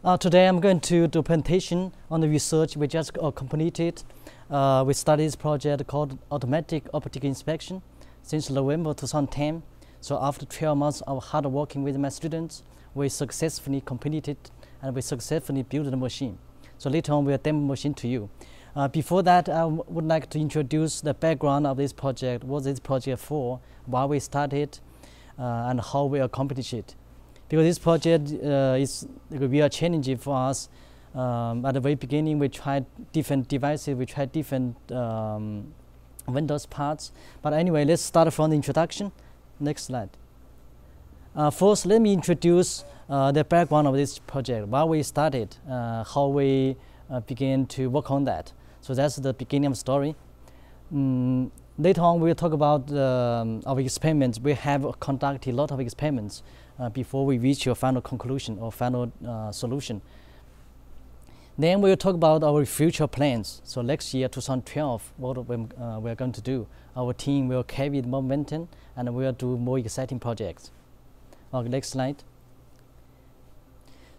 Today I'm going to do a presentation on the research we just completed. We started this project called Automatic Optical Inspection since November 2010. So after 12 months of hard working with my students, we successfully completed and we successfully built the machine. So later on we'll demo the machine to you. Before that, I would like to introduce the background of this project, what this project for, why we started, and how we accomplished it. Because this project is really challenging for us. At the very beginning, we tried different devices, we tried different Windows parts. But anyway, let's start from the introduction. Next slide. First, let me introduce the background of this project, why we started, how we began to work on that. So that's the beginning of the story. Later on, we'll talk about our experiments. We have conducted a lot of experiments before we reach your final conclusion or final solution. Then we'll talk about our future plans. So next year, 2012, what we're going to do. Our team will carry the momentum and we'll do more exciting projects. Okay, next slide.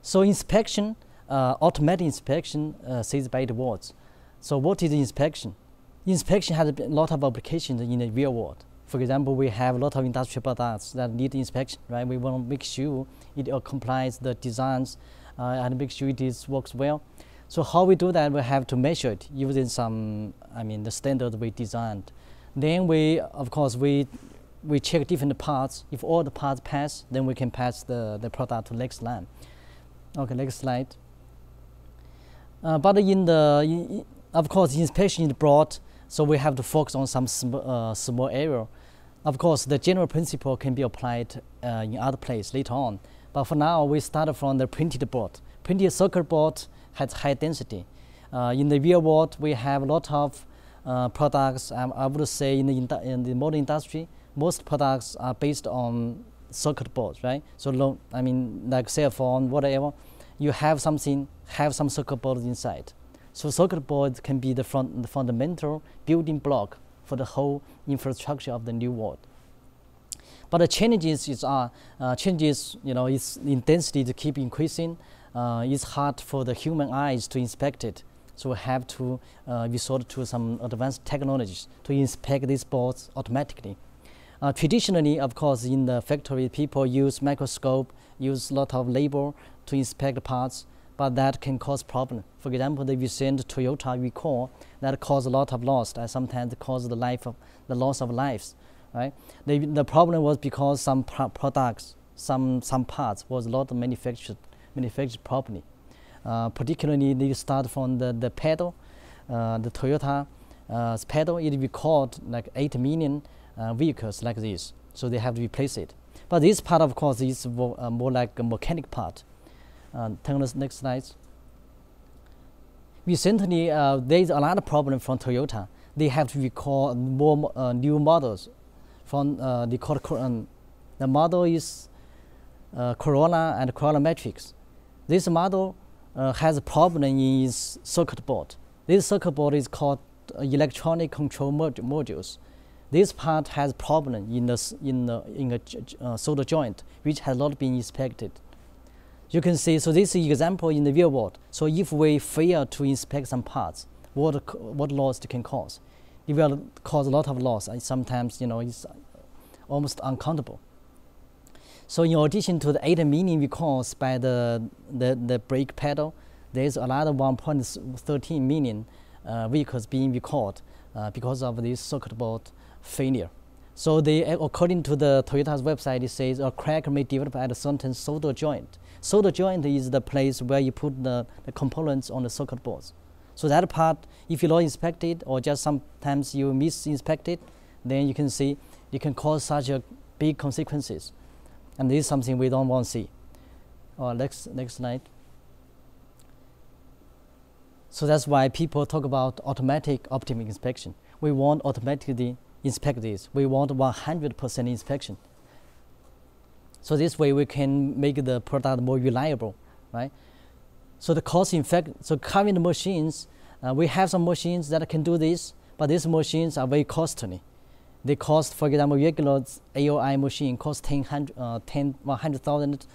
So inspection, automatic inspection says by the words. So what is inspection? Inspection has a lot of applications in the real world. For example, we have a lot of industrial products that need inspection, right? We want to make sure it complies the designs and make sure it works well. So how we do that, we have to measure it using some, the standard we designed. Then of course, we check different parts. If all the parts pass, then we can pass the product to the next line. Okay, next slide. But of course, inspection is broad, so we have to focus on some small area. Of course, the general principle can be applied in other places later on. But for now, we start from the printed board. Printed circuit board has high density. In the real world, we have a lot of products. I would say in the modern industry, most products are based on circuit boards, right? So like cell phone, whatever, you have some circuit boards inside. So circuit boards can be the fundamental building block for the whole infrastructure of the new world. But the challenges its in density to keep increasing. It's hard for the human eyes to inspect it. So we have to resort to some advanced technologies to inspect these boards automatically. Traditionally, of course, in the factory, people use microscope, use a lot of labor to inspect parts, but that can cause problems. For example, the recent Toyota recall that caused a lot of loss, and sometimes caused the loss of lives. Right? The problem was because some products, some parts was not manufactured properly. Particularly, they start from the pedal, the Toyota pedal. It recalled like 8 million vehicles like this, so they have to replace it. But this part, of course, is more like a mechanic part. Turn the next slide. Recently, there is another problem from Toyota. They have to recall more new models. From the model is Corolla and Corolla Matrix. This model has a problem in its circuit board. This circuit board is called electronic control modules. This part has problem in a solder joint, which has not been inspected. You can see, so this is an example in the real world. So if we fail to inspect some parts, what loss it can cause? It will cause a lot of loss, and sometimes it's almost uncountable. So in addition to the 8 million recalls by the brake pedal, there is another 1.13 million vehicles being recalled because of this circuit board failure. So according to the Toyota's website, it says a crack may develop at a certain solder joint. Solder joint is the place where you put the components on the circuit boards. So that part, if you don't inspect it, or just sometimes you misinspect it, then you can see it can cause such a big consequences. And this is something we don't want to see. Next slide. So that's why people talk about automatic optical inspection. We want automatically inspect this. We want 100% inspection. So this way we can make the product more reliable, right? So the cost so current machines, we have some machines that can do this, but these machines are very costly. They cost, for example, regular AOI machine costs $100,000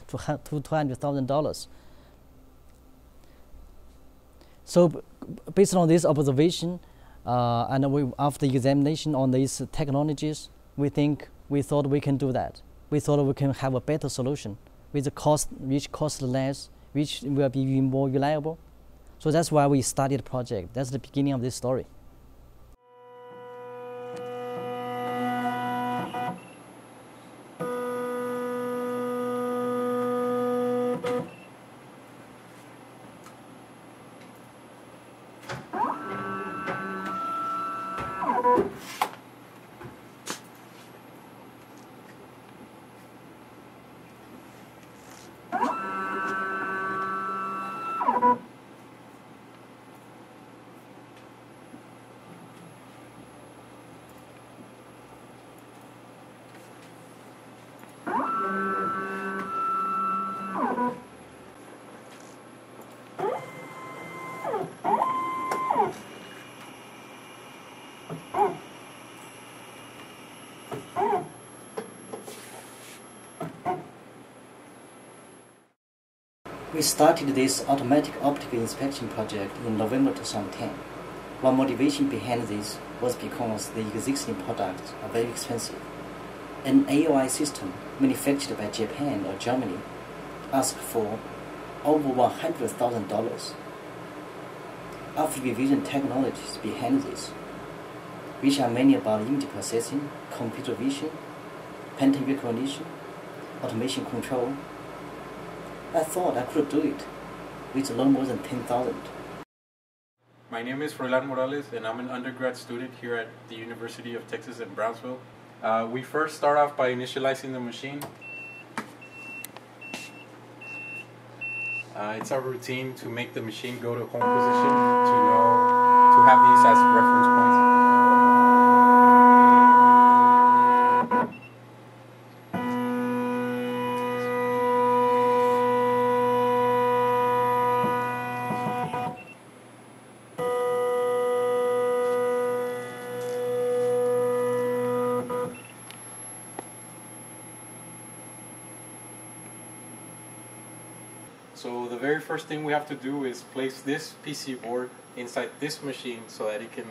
to $200,000. So based on this observation, and after examination on these technologies, we thought we can do that. We thought we can have a better solution with a cost which costs less, which will be even more reliable. So that's why we started the project. That's the beginning of this story. We started this automatic optical inspection project in November 2010. One motivation behind this was because the existing products are very expensive. An AOI system manufactured by Japan or Germany asked for over $100,000. After reviewing technologies behind this, which are mainly about image processing, computer vision, pattern recognition, automation control, I thought I could do it with no more than $10,000. My name is Froilan Morales, and I'm an undergrad student here at the University of Texas at Brownsville. We first start off by initializing the machine. It's our routine to make the machine go to home position to have these as reference points. So the very first thing we have to do is place this PC board inside this machine so that it can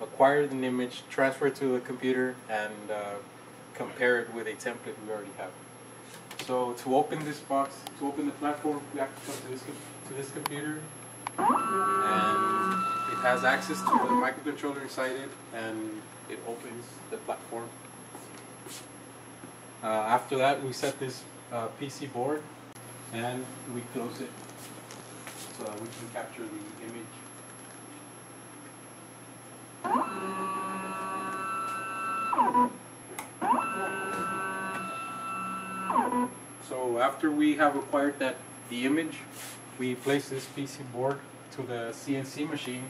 acquire an image, transfer it to the computer, and compare it with a template we already have. So to open this box, to open the platform, we have to come to this computer, and it has access to the microcontroller inside it, and it opens the platform. After that, we set this PC board and we close it so that we can capture the image. So after we have acquired the image, we place this PC board to the CNC machine.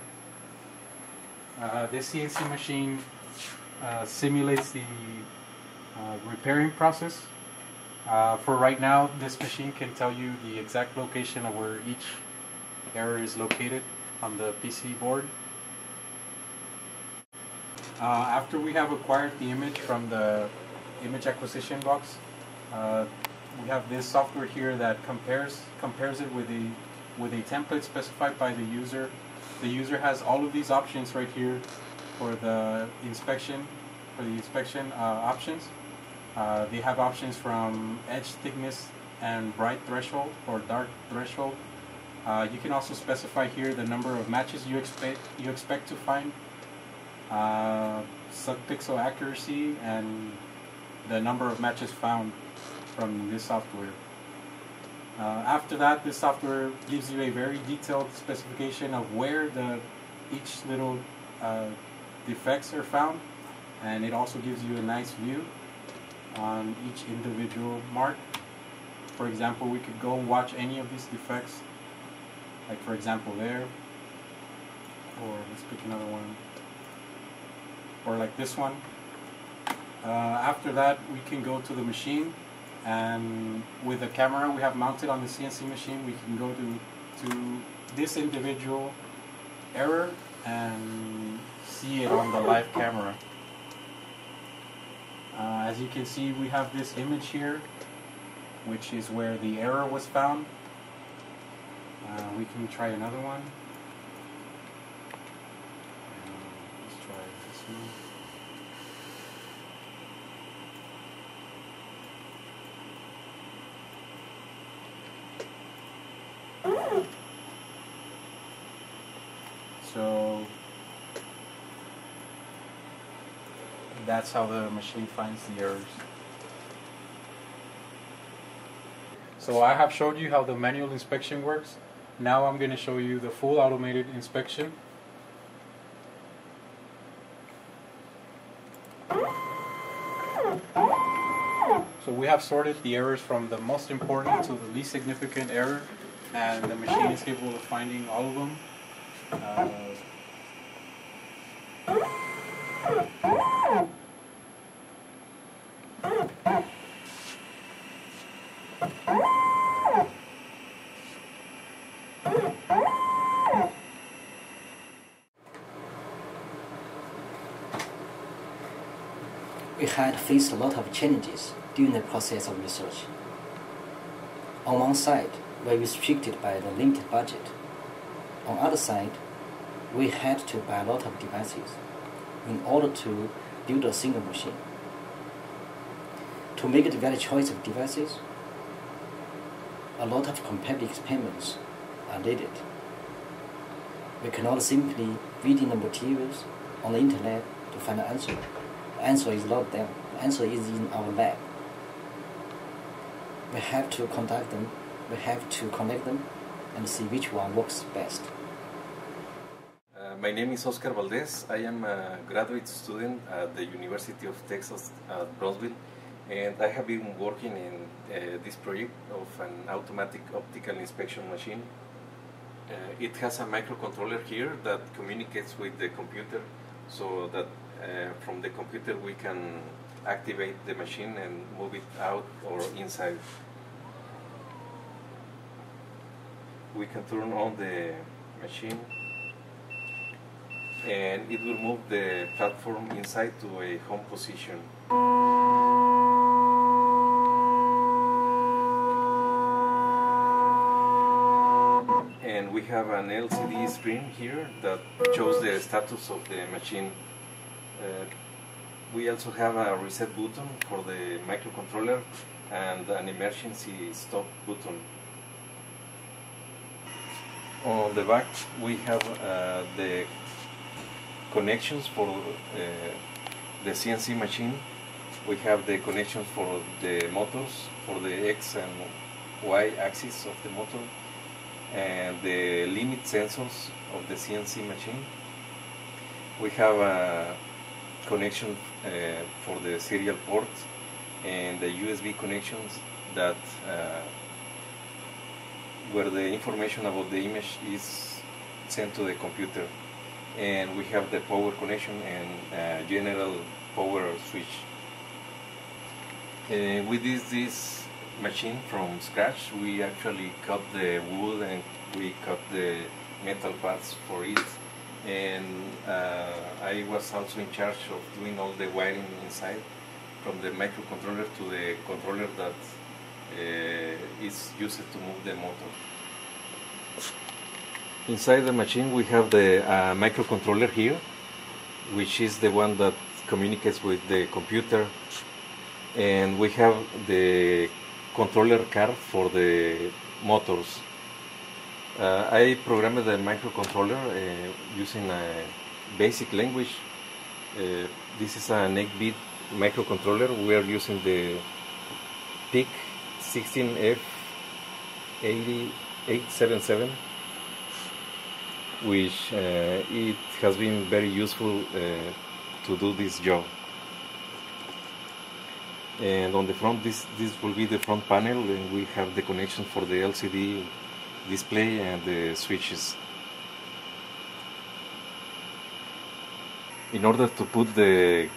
This CNC machine simulates the repairing process. For right now, this machine can tell you the exact location of where each error is located on the PC board. After we have acquired the image from the image acquisition box, we have this software here that compares it with a template specified by the user. The user has all of these options right here for the inspection options. They have options from edge thickness and bright threshold or dark threshold. You can also specify here the number of matches you expect to find, subpixel accuracy, and the number of matches found from this software. After that, this software gives you a very detailed specification of where each little defects are found, and it also gives you a nice view on each individual mark. For example, we could go and watch any of these defects, like for example there, or let's pick another one, or like this one. After that, we can go to the machine, and with the camera we have mounted on the CNC machine, we can go to this individual error and see it on the live camera. As you can see, we have this image here, which is where the error was found. We can try another one. So that's how the machine finds the errors. So I have showed you how the manual inspection works. Now I'm going to show you the full automated inspection. So we have sorted the errors from the most important to the least significant error, and the machine is capable of finding all of them. We had faced a lot of challenges during the process of research. On one side, we were restricted by the limited budget. On the other side, we had to buy a lot of devices in order to build a single machine. To make the right choice of devices, a lot of comparative experiments are needed. We cannot simply read in the materials on the internet to find the answer. The answer is not there. The answer is in our lab. We have to conduct them, we have to connect them, and see which one works best. My name is Oscar Valdez. I am a graduate student at the University of Texas at Brownsville, and I have been working in this project of an automatic optical inspection machine. It has a microcontroller here that communicates with the computer, so that from the computer we can activate the machine and move it out or inside. We can turn on the machine and it will move the platform inside to a home position. And we have an LCD screen here that shows the status of the machine. We also have a reset button for the microcontroller and an emergency stop button. On the back we have the connections for the CNC machine. We have the connections for the motors, for the X and Y axis of the motor, and the limit sensors of the CNC machine. We have a connection for the serial port and the USB connections that where the information about the image is sent to the computer. And we have the power connection and general power switch. We did this machine from scratch. We actually cut the wood and we cut the metal parts for it. And I was also in charge of doing all the wiring inside, from the microcontroller to the controller that is used to move the motor. Inside the machine we have the microcontroller here, which is the one that communicates with the computer, and we have the controller card for the motors. I programmed the microcontroller using a basic language. This is an 8-bit microcontroller. We are using the PIC 16F8877, which it has been very useful to do this job. And on the front, this will be the front panel, and we have the connection for the LCD display and the switches. In order to put the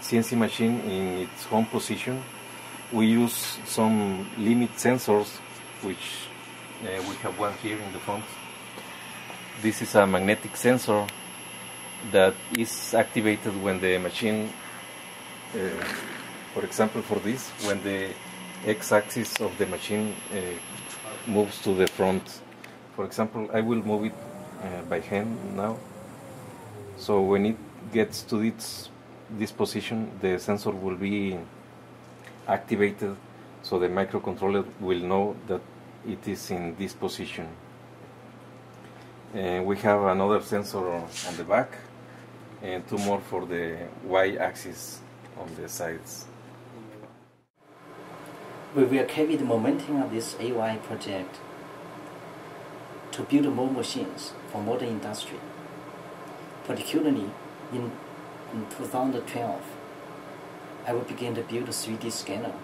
CNC machine in its home position, we use some limit sensors, which we have one here in the front. This is a magnetic sensor that is activated when the machine, for example for this, when the x-axis of the machine moves to the front. For example, I will move it by hand now. So when it gets to this position, the sensor will be activated, so the microcontroller will know that it is in this position. And we have another sensor on the back and two more for the Y-axis on the sides. We will carry the momentum of this AOI project to build more machines for modern industry. Particularly in 2012, I will begin to build a 3D scanner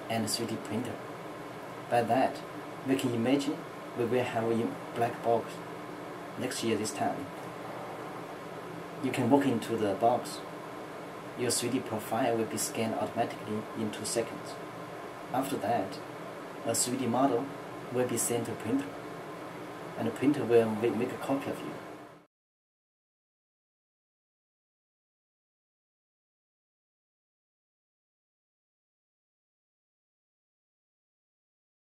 and a 3D printer. By that, we can imagine we will have a black box next year this time. You can walk into the box. Your 3D profile will be scanned automatically in 2 seconds. After that, a 3D model will be sent to a printer, and the printer will make a copy of you.